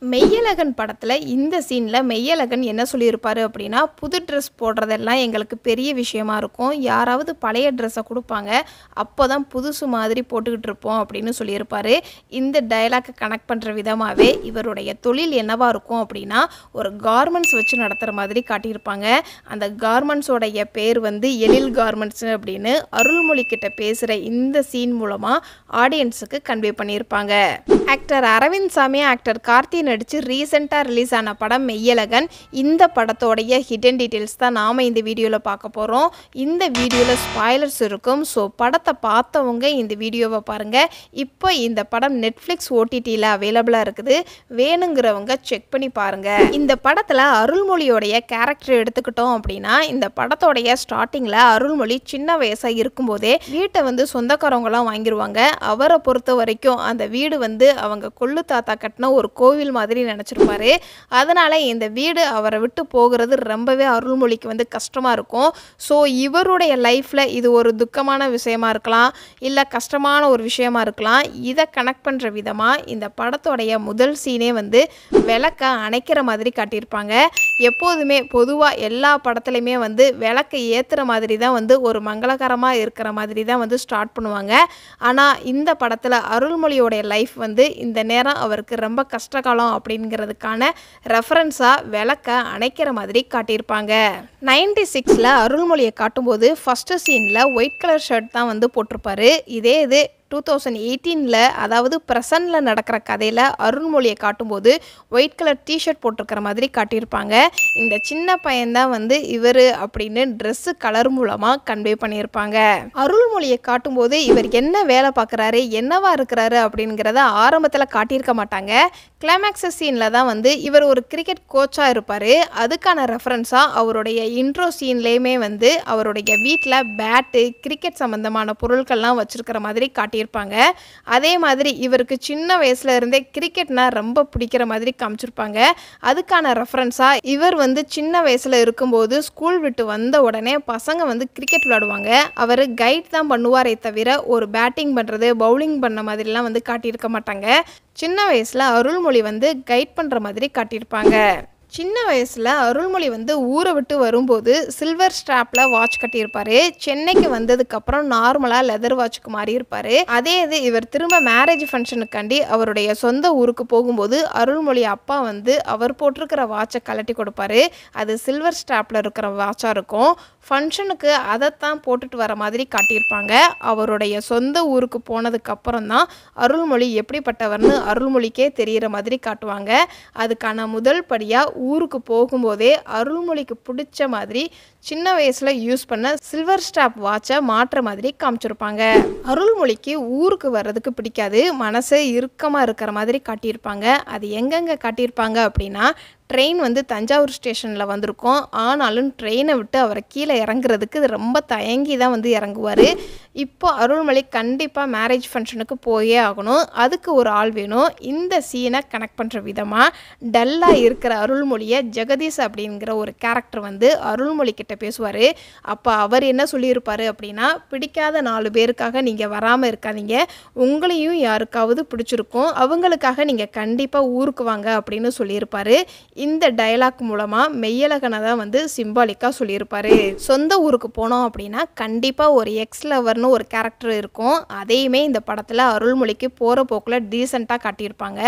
மெய்யழகன் படத்தில் இந்த சீனில் மெய்யழகன் என்ன சொல்லியிருப்பாரு அப்படின்னா, புது ட்ரெஸ் போடுறதெல்லாம் எங்களுக்கு பெரிய விஷயமா இருக்கும். யாராவது பழைய ட்ரெஸ்ஸை கொடுப்பாங்க, அப்போ தான் புதுசு மாதிரி போட்டுக்கிட்டு இருப்போம் அப்படின்னு சொல்லியிருப்பாரு. இந்த டயலாக்கை கனெக்ட் பண்ணுற விதமாகவே இவருடைய தொழில் என்னவா இருக்கும் அப்படின்னா, ஒரு கார்மெண்ட்ஸ் வச்சு நடத்துகிற மாதிரி காட்டியிருப்பாங்க. அந்த கார்மெண்ட்ஸோடைய பேர் எழில் கார்மெண்ட்ஸ் அப்படின்னு அருள்மொழி கிட்ட பேசுகிற இந்த சீன் மூலமாக ஆடியன்ஸுக்கு கன்வே பண்ணியிருப்பாங்க. ஆக்டர் அரவிந்த் சாமி, ஆக்டர் கார்த்தி நடித்து ரீசெண்டாக ரிலீஸ் ஆன படம் மெய்யழகன். இந்த படத்தோடைய ஹிடன் டீட்டெயில்ஸ் தான் நாம் இந்த வீடியோவில் பார்க்க போகிறோம். இந்த வீடியோவில் ஸ்பாய்லர்ஸ் இருக்கும். ஸோ படத்தை பார்த்தவங்க இந்த வீடியோவை பாருங்கள். இப்போ இந்த படம் நெட்ஃப்ளிக்ஸ் ஓடிடியில் அவைலபிளாக இருக்குது. வேணுங்கிறவங்க செக் பண்ணி பாருங்கள். இந்த படத்தில் அருள்மொழியோடைய கேரக்டர் எடுத்துக்கிட்டோம் அப்படின்னா, இந்த படத்தோடைய ஸ்டார்டிங்கில் அருள்மொழி சின்ன வயசாக இருக்கும்போதே வீட்டை சொந்தக்காரவங்களாம் வாங்கிடுவாங்க. அவரை பொறுத்த வரைக்கும் அந்த வீடு அவங்க கொள்ளு தாத்தா கட்டின ஒரு கோவில் மாதிரி நினச்சிருப்பாரு. அதனால் இந்த வீடு அவரை விட்டு போகிறது ரொம்பவே அருள்மொழிக்கு கஷ்டமாக இருக்கும். ஸோ இவருடைய லைஃப்பில் இது ஒரு துக்கமான விஷயமா இருக்கலாம், இல்லை கஷ்டமான ஒரு விஷயமா இருக்கலாம். இதை கனெக்ட் பண்ணுற விதமாக இந்த படத்தோடைய முதல் சீனே விளக்க அணைக்கிற மாதிரி காட்டியிருப்பாங்க. எப்போதுமே பொதுவாக எல்லா படத்துலையுமே விளக்கை ஏற்றுற மாதிரி தான் ஒரு மங்களகரமாக இருக்கிற மாதிரி தான் ஸ்டார்ட் பண்ணுவாங்க. ஆனால் இந்த படத்தில் அருள்மொழியோடைய லைஃப் இந்த நேரம் அவருக்கு ரொம்ப கஷ்டகாலம் அப்படிங்கிறதுக்கான ரெஃபரன்ஸாக விளக்க அணைக்கிற மாதிரி காட்டியிருப்பாங்க. 96ல் அருள்மொழியை காட்டும்போது ஃபஸ்ட்டு சீனில் ஒயிட் கலர் ஷர்ட் தான் போட்டிருப்பாரு. இதே இது 2018ல் அதாவது ப்ரெசண்டில் நடக்கிற கதையில் அருள்மொழியை காட்டும்போது ஒயிட் கலர் டிஷர்ட் போட்டிருக்கிற மாதிரி காட்டியிருப்பாங்க. இந்த சின்ன பையன்தான் இவர் அப்படின்னு ட்ரெஸ்ஸு கலர் மூலமாக கன்வே பண்ணியிருப்பாங்க. அருள்மொழியை காட்டும்போது இவர் என்ன வேலை பார்க்குறாரு, என்னவா இருக்கிறாரு அப்படிங்கிறத ஆரம்பத்தில் காட்டியிருக்க மாட்டாங்க. கிளைமேக்ஸஸ் சீனில் தான் இவர் ஒரு கிரிக்கெட் கோச்சாக இருப்பார். அதுக்கான ரெஃபரன்ஸாக அவருடைய இன்ட்ரோ சீன்லேயுமே அவருடைய வீட்டில் பேட்டு, கிரிக்கெட் சம்மந்தமான பொருட்கள்லாம் வச்சுருக்கிற மாதிரி காட்டியிருப்பாங்க. அதே மாதிரி இவருக்கு சின்ன வயசுல இருந்தே கிரிக்கெட்னா ரொம்ப பிடிக்கிற மாதிரி காமிச்சிருப்பாங்க. அதுக்கான ரெஃபரன்ஸாக இவர் சின்ன வயசுல இருக்கும்போது ஸ்கூல் விட்டு வந்த உடனே பசங்க கிரிக்கெட் விளையாடுவாங்க. அவர் கைட் தான் பண்ணுவாரே தவிர ஒரு பேட்டிங் பண்ணுறது, பவுலிங் பண்ண மாதிரிலாம் காட்டியிருக்க மாட்டாங்க. சின்ன வயசில் அருள்மொழி கைட் பண்ணுற மாதிரி காட்டியிருப்பாங்க. சின்ன வயசில் அருள்மொழி ஊரை விட்டு வரும்போது சில்வர் ஸ்ட்ராப்பில் வாட்ச் கட்டியிருப்பார். சென்னைக்கு வந்ததுக்கப்புறம் நார்மலாக லெதர் வாட்சுக்கு மாறி இருப்பார். அதே இது இவர் திரும்ப மேரேஜ் ஃபங்க்ஷனுக்காண்டி அவருடைய சொந்த ஊருக்கு போகும்போது அருள்மொழி அப்பா அவர் போட்டிருக்கிற வாட்சை கலட்டி கொடுப்பாரு. அது சில்வர் ஸ்ட்ராப்பில் இருக்கிற வாட்சாக இருக்கும். ஃபங்க்ஷனுக்கு அதைத்தான் போட்டுட்டு வர மாதிரி காட்டியிருப்பாங்க. அவருடைய சொந்த ஊருக்கு போனதுக்கப்புறம் தான் அருள்மொழி எப்படிப்பட்டவர்னு அருள்மொழிக்கே தெரிகிற மாதிரி காட்டுவாங்க. அதுக்கான முதல் படியாக ஊருக்கு போகும்போதே அருள்மொழிக்கு பிடிச்ச மாதிரி சின்ன வயசில் யூஸ் பண்ண சில்வர் ஸ்டாப் வாட்சை மாற்ற மாதிரி காமிச்சிருப்பாங்க. அருள்மொழிக்கு ஊருக்கு வர்றதுக்கு பிடிக்காது, மனசே இறுக்கமாக இருக்கிற மாதிரி காட்டியிருப்பாங்க. அது எங்கெங்கே காட்டியிருப்பாங்க அப்படின்னா, ட்ரெயின் தஞ்சாவூர் ஸ்டேஷனில் வந்திருக்கோம். ஆனாலும் ட்ரெயினை விட்டு அவரை கீழே இறங்குறதுக்கு ரொம்ப தயங்கி தான் இறங்குவார். இப்போ அருள்மொழி கண்டிப்பாக மேரேஜ் ஃபங்க்ஷனுக்கு போயே ஆகணும், அதுக்கு ஒரு ஆள் வேணும். இந்த சீனை கனெக்ட் பண்ணுற விதமாக டல்லாக இருக்கிற அருள்மொழியை ஜெகதீஷ் அப்படிங்கிற ஒரு கேரக்டர் அருள்மொழி கிட்ட பேசுவார். அப்போ அவர் என்ன சொல்லியிருப்பார் அப்படின்னா, பிடிக்காத 4 பேருக்காக நீங்கள் வராமல் இருக்காதீங்க, உங்களையும் யாருக்காவது பிடிச்சிருக்கும், அவங்களுக்காக நீங்கள் கண்டிப்பாக ஊருக்கு வாங்க அப்படின்னு சொல்லியிருப்பார். இந்த டயலாக் மூலமாக மெய்யழகனை தான் சிம்பாலிக்காக சொல்லியிருப்பார். சொந்த ஊருக்கு போனோம் அப்படின்னா கண்டிப்பாக ஒரு எக்ஸ் லவர்னு ஒரு கேரக்டர் இருக்கும். அதையுமே இந்த படத்தில் அருள்மொழிக்கு போகிற போக்கில் டீசெண்டாக காட்டியிருப்பாங்க.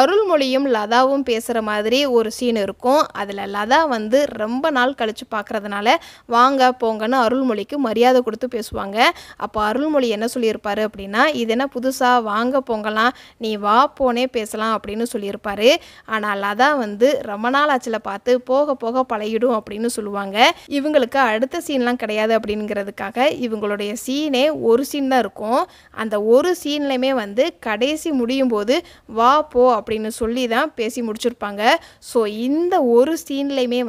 அருள்மொழியும் லதாவும் பேசுகிற மாதிரி ஒரு சீன் இருக்கும். அதில் லதா ரொம்ப நாள் கழித்து பார்க்குறதுனால வாங்க போங்கன்னு அருள்மொழிக்கு மரியாதை கொடுத்து பேசுவாங்க. அப்போ அருள்மொழி என்ன சொல்லியிருப்பார் அப்படின்னா, இது என்ன புதுசாக வாங்க போங்கலாம், நீ வா போனே பேசலாம் அப்படின்னு சொல்லியிருப்பார். ஆனால் லதா ரொம்ப நாள் ஆச்சில் பார்த்து போக போக பழகிடும் அப்படின்னு சொல்லுவாங்க. இவங்களுக்கு அடுத்த சீன்லாம் கிடையாது அப்படிங்கிறதுக்காக இவங்களுடைய சீனே ஒரு சீன் தான் இருக்கும். அந்த ஒரு சீன்லையுமே கடைசி முடியும் போது வா போ அப்படின்னு சொல்லி தான் பேசி முடிச்சிருப்பாங்க. ஸோ இந்த ஒரு சீன்லையுமே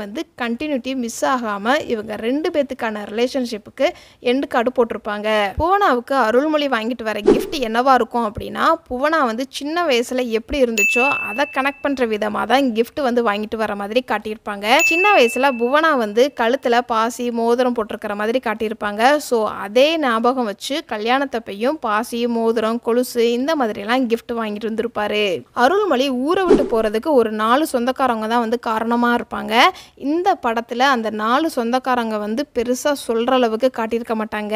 கண்டினியூட்டி மிஸ் ஆகாமல் இவங்க 2 பேத்துக்கான ரிலேஷன்ஷிப்புக்கு எண்டு கார்டு போட்டிருப்பாங்க. புவனாவுக்கு அருள்மொழி வாங்கிட்டு வர கிஃப்ட் என்னவா இருக்கும் அப்படின்னா, புவனா சின்ன வயசில் எப்படி இருந்துச்சோ அதை கனெக்ட் பண்ணுற விதமாக தான் கிஃப்ட் வாங்கிட்டு வர மாதிரி காட்டியிருப்பாங்க. சின்ன வயசுல புவனா வந்து கழுத்துல பாசி மோதிரம் போட்டிருக்கிற மாதிரி காட்டியிருப்பாங்க. ஸோ அதே ஞாபகம் வச்சு கல்யாணத்தப்பையும் பாசி மோதிரம் கொலுசு இந்த மாதிரிலாம் கிஃப்ட் வாங்கிட்டு வந்திருப்பாரு. அருள்மொழி ஊரை விட்டு போறதுக்கு ஒரு 4 சொந்தக்காரங்க தான் வந்து காரணமா இருப்பாங்க. இந்த படத்துல அந்த 4 சொந்தக்காரங்க வந்து பெருசா சொல்ற அளவுக்கு காட்டியிருக்க மாட்டாங்க.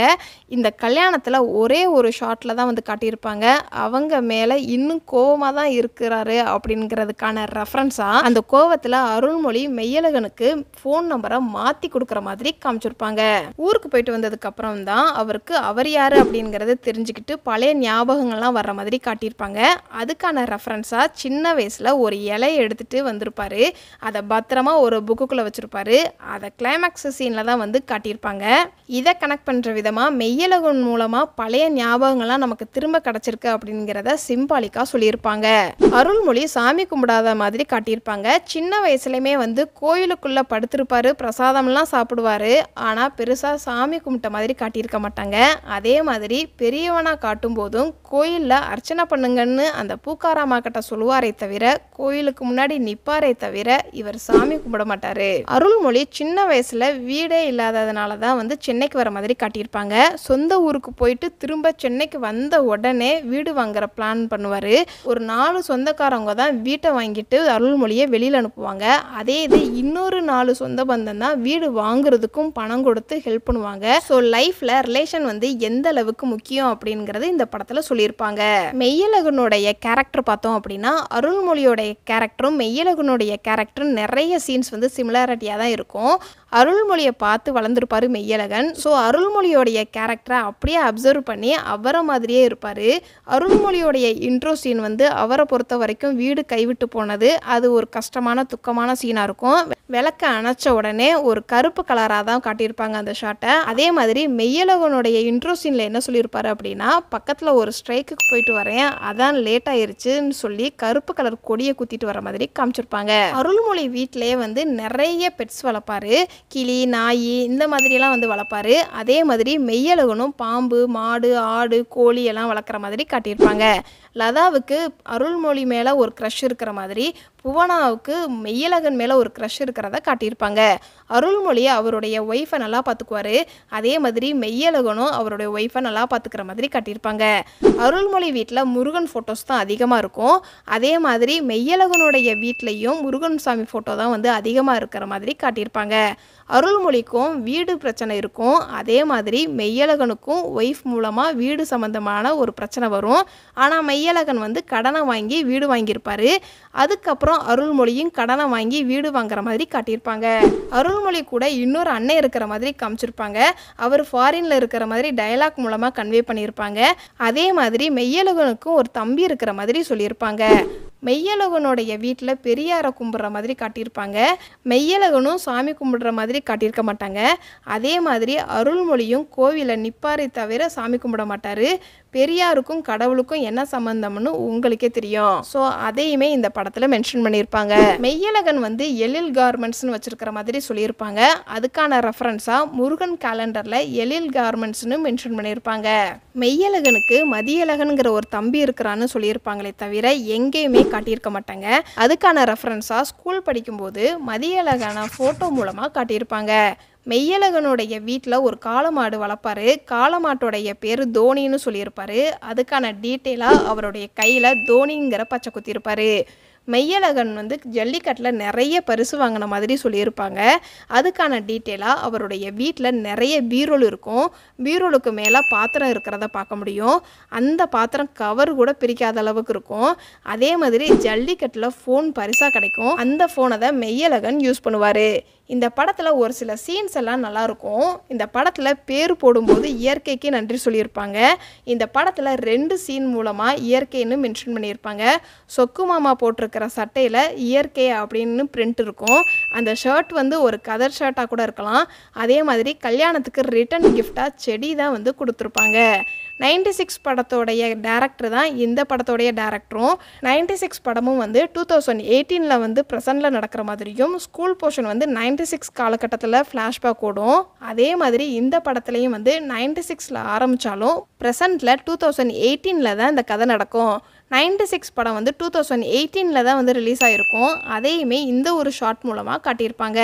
இந்த கல்யாணத்துல ஒரே ஒரு ஷாட்ல தான் வந்து காட்டியிருப்பாங்க. அவங்க மேல இன்னும் கோவமா தான் இருக்கிறாரு அப்படிங்கிறதுக்கான ரெஃபரன்ஸா அந்த கோவத்துல அருள்மொழி மெய்யழகனுக்கு ஃபோன் நம்பரை மாத்தி கொடுக்குற மாதிரி காமிச்சிருப்பாங்க. ஊருக்கு போயிட்டு வந்ததுக்கு அப்புறம் தான் அவருக்கு அவர் யாரு அப்படிங்கறது தெரிஞ்சுக்கிட்டு பழைய ஞாபகங்கள்லாம் வர்ற மாதிரி காட்டியிருப்பாங்க. அதுக்கான ரெஃபரன்ஸா சின்ன வயசுல ஒரு இலையை எடுத்துட்டு வந்திருப்பாரு. அதை பத்திரமா ஒரு புக்குக்குள்ள வச்சிருப்பாரு. அதை கிளைமேக்ஸ் சீன்ல தான் வந்து காட்டியிருப்பாங்க. இதை கனெக்ட் பண்ற விதமா மெய்யழகன் மூலமா பழைய ஞாபகங்கள்லாம் நமக்கு திரும்ப கிடைச்சிருக்கு அப்படிங்கிறத சிம்பாலிக்கா சொல்லியிருப்பாங்க. அருள்மொழி சாமி கும்பிடாத மாதிரி காட்டியிருப்பாங்க. சின்ன வயசுலயுமே வந்து கோயிலுக்குள்ள படுத்திருப்பாரு, பிரசாதம்லாம் சாப்பிடுவாரு. ஆனா பெருசா சாமி கும்பிட்ட மாதிரி காட்டியிருக்க மாட்டாங்க. அதே மாதிரி பெரியவனா காட்டும் போதும் கோயில்ல அர்ச்சனை பண்ணுங்கன்னு அந்த பூக்காராமா கிட்ட சொல்லுவாரே தவிர கோயிலுக்கு முன்னாடி நிப்பாரே தவிர இவர் சாமி கும்பிட மாட்டாரு. அருள்மொழி சின்ன வயசுல வீடே இல்லாததுனால தான் வந்து சென்னைக்கு வர மாதிரி காட்டியிருப்பாங்க. சொந்த ஊருக்கு போயிட்டு திரும்ப சென்னைக்கு வந்த உடனே வீடு வாங்குற பிளான் பண்ணுவாரு. ஒரு 4 சொந்தக்காரங்க தான் வீட்டை வாங்கிட்டு அருள்மொழியை வெளியில அனுப்புவாங்க. அதே இது இன்னொரு 4 சொந்த பந்தம் தான் வீடு வாங்குறதுக்கும் பணம் கொடுத்து ஹெல்ப் பண்ணுவாங்க. ஸோ லைஃப்ல ரிலேஷன் வந்து எந்த அளவுக்கு முக்கியம் அப்படிங்கறது இந்த படத்துல சொல்லியிருப்பாங்க. மெய்யழகனுடைய கேரக்டர் பார்த்தோம் அப்படின்னா அருள்மொழியோடைய கேரக்டரும் மெய்யழகனுடைய கேரக்டரும் நிறைய சீன்ஸ் வந்து சிமிலாரிட்டியா தான் இருக்கும். அருள்மொழியை பார்த்து வளர்ந்துருப்பாரு மெய்யழகன். ஸோ அருள்மொழியோடைய கேரக்டரை அப்படியே அப்சர்வ் பண்ணி அவரை மாதிரியே இருப்பாரு. அருள்மொழியோடைய இன்ட்ரோ சீன் வந்து அவரை பொறுத்த வரைக்கும் வீடு கைவிட்டு போனது அது ஒரு கஷ்டமான துக்கமான சீனா இருக்கும். விளக்க அணைச்ச உடனே ஒரு கருப்பு கலராக தான் காட்டியிருப்பாங்க அந்த ஷாட்டை. அதே மாதிரி மெய்யழகனுடைய இன்ட்ரோ சீனில் என்ன சொல்லியிருப்பாரு அப்படின்னா பக்கத்தில் ஒரு ஸ்ட்ரைக்குக்கு போயிட்டு வரேன் அதான் லேட் ஆயிருச்சுன்னு சொல்லி கருப்பு கலர் கொடியை குத்திட்டு வர மாதிரி காமிச்சிருப்பாங்க. அருள்மொழி வீட்டிலேயே வந்து நிறைய பெட்ஸ் வளர்ப்பாரு. கிளி நாய் இந்த மாதிரியெல்லாம் வந்து வளர்ப்பாரு. அதே மாதிரி மெய்யழகனும் பாம்பு மாடு ஆடு கோழி எல்லாம் வளர்க்குற மாதிரி காட்டியிருப்பாங்க. லதாவுக்கு அருள்மொழி மேலே ஒரு க்ரஷ் இருக்கிற மாதிரி புவனாவுக்கு மெய்யழகன் மேலே ஒரு க்ரஷ் இருக்கிறத காட்டியிருப்பாங்க. அருள்மொழி அவருடைய ஒய்ஃபை நல்லா பார்த்துக்குவாரு. அதே மாதிரி மெய்யழகனும் அவருடைய ஒய்ஃபை நல்லா பார்த்துக்கிற மாதிரி காட்டியிருப்பாங்க. அருள்மொழி வீட்டில் முருகன் ஃபோட்டோஸ் தான் அதிகமாக இருக்கும். அதே மாதிரி மெய்யழகனுடைய வீட்லேயும் முருகன் சாமி ஃபோட்டோ தான் வந்து அதிகமாக இருக்கிற மாதிரி காட்டியிருப்பாங்க. அருள்மொழிக்கும் வீடு பிரச்சனை இருக்கும். அதே மாதிரி மெய்யழகனுக்கும் ஒய்ஃப் மூலமாக வீடு சம்மந்தமான ஒரு பிரச்சனை வரும். ஆனால் மெய்யழகன் வந்து கடனை வாங்கி வீடு வாங்கியிருப்பாரு. அதுக்கப்புறம் அருள்மொழியும் கடனை வாங்கி வீடு வாங்குற மாதிரி காட்டியிருப்பாங்க. அருள்மொழி கூட இன்னொரு அண்ணன் இருக்கிற மாதிரி காமிச்சிருப்பாங்க. அவர் ஃபாரின்ல இருக்கிற மாதிரி டயலாக் மூலமாக கன்வே பண்ணியிருப்பாங்க. அதே மாதிரி மெய்யழகனுக்கும் ஒரு தம்பி இருக்கிற மாதிரி சொல்லியிருப்பாங்க. மெய்யழகனுடைய வீட்டில் பெரியாரை கும்பிட்ற மாதிரி காட்டியிருப்பாங்க. மெய்யழகனும் சாமி கும்பிடுற மாதிரி காட்டியிருக்க மாட்டாங்க. அதே மாதிரி அருள்மொழியும் கோவிலில் நிப்பாரை தவிர சாமி கும்பிட மாட்டார். பெரியாருக்கும் கடவுளுக்கும் என்ன சம்பந்தம்னு உங்களுக்கே தெரியும். ஸோ அதையுமே இந்த படத்தில் மென்ஷன் பண்ணியிருப்பாங்க. மெய்யழகன் வந்து எழில் கார்மெண்ட்ஸ்னு வச்சிருக்கிற மாதிரி சொல்லியிருப்பாங்க. அதுக்கான ரெஃபரன்ஸாக முருகன் கேலண்டரில் எழில் கார்மெண்ட்ஸ்னு மென்ஷன் பண்ணியிருப்பாங்க. மெய்யழகனுக்கு மதியழகனுங்கிற ஒரு தம்பி இருக்கிறான்னு சொல்லியிருப்பாங்களே தவிர எங்கேயுமே காட்டியிருக்க மாட்டாங்க. அதுக்கான ரெஃபரன்ஸாக ஸ்கூல் படிக்கும்போது மதியழகனை ஃபோட்டோ மூலமாக காட்டியிருப்பாங்க. மெய்யழகனுடைய வீட்டில் ஒரு காளமாடு வளர்ப்பாரு. காளமாட்டோடைய பேர் தோனின்னு சொல்லியிருப்பாரு. அதுக்கான டீட்டெயிலாக அவருடைய கையில் தோனிங்கிற பச்சை குத்திருப்பாரு. மெய்யழகன் வந்து ஜல்லிக்கட்டில் நிறைய பரிசு வாங்கின மாதிரி சொல்லியிருப்பாங்க. அதுக்கான டீட்டெயிலாக அவருடைய வீட்டில் நிறைய பீரோல் இருக்கும். பீரோலுக்கு மேலே பாத்திரம் இருக்கிறத பார்க்க முடியும். அந்த பாத்திரம் கவர் கூட பிரிக்காத அளவுக்கு இருக்கும். அதே மாதிரி ஜல்லிக்கட்டில் ஃபோன் பரிசாக கிடைக்கும். அந்த ஃபோனை தான் மெய்யழகன் யூஸ் பண்ணுவார். இந்த படத்தில் ஒரு சில சீன்ஸ் எல்லாம் நல்லாயிருக்கும். இந்த படத்தில் பேர் போடும்போது இயற்கைக்கு நன்றி சொல்லியிருப்பாங்க. இந்த படத்தில் 2 சீன் மூலமாக இயற்கைன்னு மென்ஷன் பண்ணியிருப்பாங்க. சொக்கு மாமா போட்டிருக்கிற சட்டையில் இயற்கை அப்படின்னு பிரிண்ட் இருக்கும். அந்த ஷர்ட் வந்து ஒரு கதர் ஷர்ட்டாக கூட இருக்கலாம். அதே மாதிரி கல்யாணத்துக்கு ரிட்டன் கிஃப்டாக செடி தான் வந்து கொடுத்துருப்பாங்க. 96 படத்தோடைய டேரக்டர் தான் இந்த படத்தோடைய டேரக்டரும். 96 படமும் வந்து 2018 வந்து ப்ரெசண்டில் நடக்கிற மாதிரியும் ஸ்கூல் போர்ஷன் வந்து 96 காலகட்டத்தில் ஃப்ளாஷ்பேக் ஓடும். அதே மாதிரி இந்த படத்துலையும் வந்து 96 ஆரம்பித்தாலும் ப்ரெசண்டில் 2018 தான் இந்த கதை நடக்கும். 96 படம் வந்து 2018ல் தான் வந்து ரிலீஸ் ஆகிருக்கும். அதையுமே இந்த ஒரு ஷார்ட் மூலமாக காட்டியிருப்பாங்க.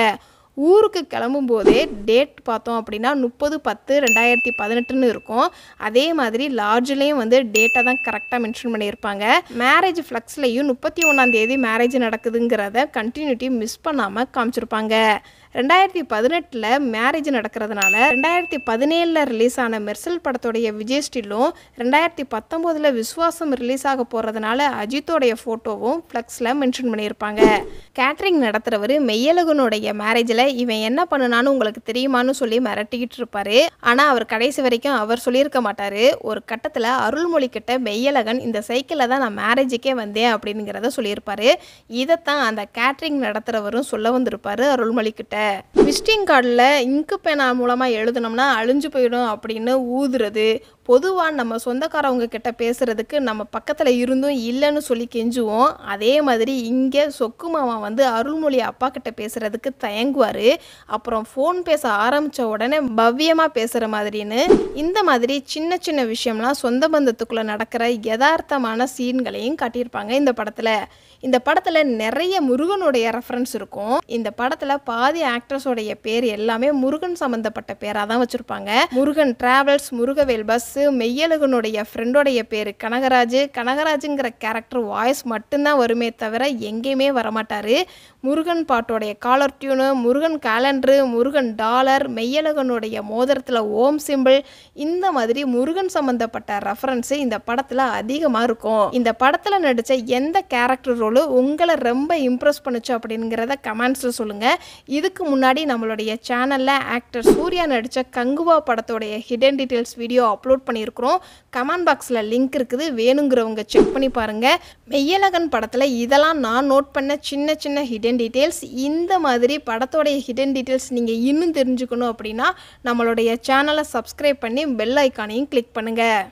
ஊருக்கு கிளம்பும்போதே டேட் பார்த்தோம் அப்படின்னா 30/10/2018ன்னு இருக்கும். அதே மாதிரி லார்ஜ்லேயும் வந்து டேட்டை தான் கரெக்டாக மென்ஷன் பண்ணியிருப்பாங்க. மேரேஜ் ஃப்ளக்ஸ்லேயும் 31ஆம் தேதி மேரேஜ் நடக்குதுங்கிறத கண்டினியூட்டி மிஸ் பண்ணாமல் காமிச்சிருப்பாங்க. 2018ல் மேரேஜ் நடக்கிறதுனால 2017ல் ரிலீஸ் ஆன மெர்சல் படத்தோடைய விஜய் ஸ்டில்லும் 2019ல் விஸ்வாசம் ரிலீஸ் ஆக போகிறதுனால அஜித்தோடைய ஃபோட்டோவும் ஃப்ளக்ஸில் மென்ஷன் பண்ணியிருப்பாங்க. கேட்ரிங் நடத்துகிறவர் மெய்யழகனுடைய மேரேஜில் இவன் என்ன பண்ணுனான்னு உங்களுக்கு தெரியுமான்னு சொல்லி மிரட்டிக்கிட்டு இருப்பாரு. ஆனால் அவர் கடைசி வரைக்கும் அவர் சொல்லியிருக்க மாட்டார். ஒரு கட்டத்தில் அருள்மொழி கிட்ட மெய்யழகன் இந்த சைக்கிளில் தான் நான் மேரேஜுக்கே வந்தேன் அப்படிங்கிறத சொல்லியிருப்பாரு. இதைத்தான் அந்த கேட்ரிங் நடத்துகிறவரும் சொல்ல வந்திருப்பாரு அருள்மொழி கிட்ட. விசிட்டிங் கார்டில் இங்கு பேனா மூலமாக எழுதுனோம்னா அழிஞ்சு போயிடும் அப்படின்னு ஊதுறது, பொதுவாக நம்ம சொந்தக்காரவங்க கிட்ட பேசுகிறதுக்கு நம்ம பக்கத்தில் இருந்தும் இல்லைன்னு சொல்லி கெஞ்சுவோம். அதே மாதிரி இங்கே சொக்கு மாமா வந்து அருள்மொழி அப்பா கிட்ட பேசுகிறதுக்கு தயங்குவார். அப்புறம் ஃபோன் பேச ஆரம்பித்த உடனே பவ்யமாக பேசுகிற மாதிரின்னு இந்த மாதிரி சின்ன சின்ன விஷயம்லாம் சொந்த பந்தத்துக்குள்ளே நடக்கிற யதார்த்தமான சீன்களையும் காட்டியிருப்பாங்க இந்த படத்தில். இந்த படத்தில் நிறைய முருகனுடைய ரெஃபரன்ஸ் இருக்கும். இந்த படத்தில் பாதி ஆக்ட்ரஸோடைய பேர் எல்லாமே முருகன் சம்மந்தப்பட்ட பேராக தான் வச்சுருப்பாங்க. முருகன் டிராவல்ஸ், முருகவேல் பஸ், மெய்யழகனுடைய ஃப்ரெண்டோடைய பேர் கனகராஜ். கனகராஜுங்கிற கேரக்டர் வாய்ஸ் மட்டும்தான் வருமே தவிர எங்கேயுமே வரமாட்டார். முருகன் பாட்டோடைய caller tune, Murugan calendar, Murugan dollar, மெய்யழகனுடைய மோதிரத்தில் ஓம் சிம்பிள், இந்த மாதிரி முருகன் சம்மந்தப்பட்ட ரெஃபரன்ஸு இந்த படத்தில் அதிகமாக இருக்கும். இந்த படத்தில் நடித்த எந்த கேரக்டர் ரோலு உங்களை ரொம்ப இம்ப்ரெஸ் பண்ணுச்சு அப்படிங்கிறத கமெண்ட்ஸில் சொல்லுங்கள். இதுக்கு முன்னாடி நம்மளுடைய சேனலில் ஆக்டர் சூர்யா நடித்த கங்குவா படத்தோடைய ஹிடன் டீட்டெயில்ஸ் வீடியோ அப்லோட் பண்ணியிருக்கிறோம். கமெண்ட் பாக்ஸில் லிங்க் இருக்குது, வேணுங்கிறவங்க செக் பண்ணி பாருங்கள். மெய்யழகன் படத்தில் இதெல்லாம் நான் நோட் பண்ண சின்ன சின்ன ஹிடன் டீட்டெயில்ஸ். இந்த மாதிரி படத்தோடைய ஹிடன் டீட்டெயில்ஸ் நீங்கள் இன்னும் தெரிஞ்சுக்கணும் அப்படின்னா நம்மளுடைய சேனலை சப்ஸ்கிரைப் பண்ணி பெல் ஐக்கானையும் கிளிக் பண்ணுங்கள்.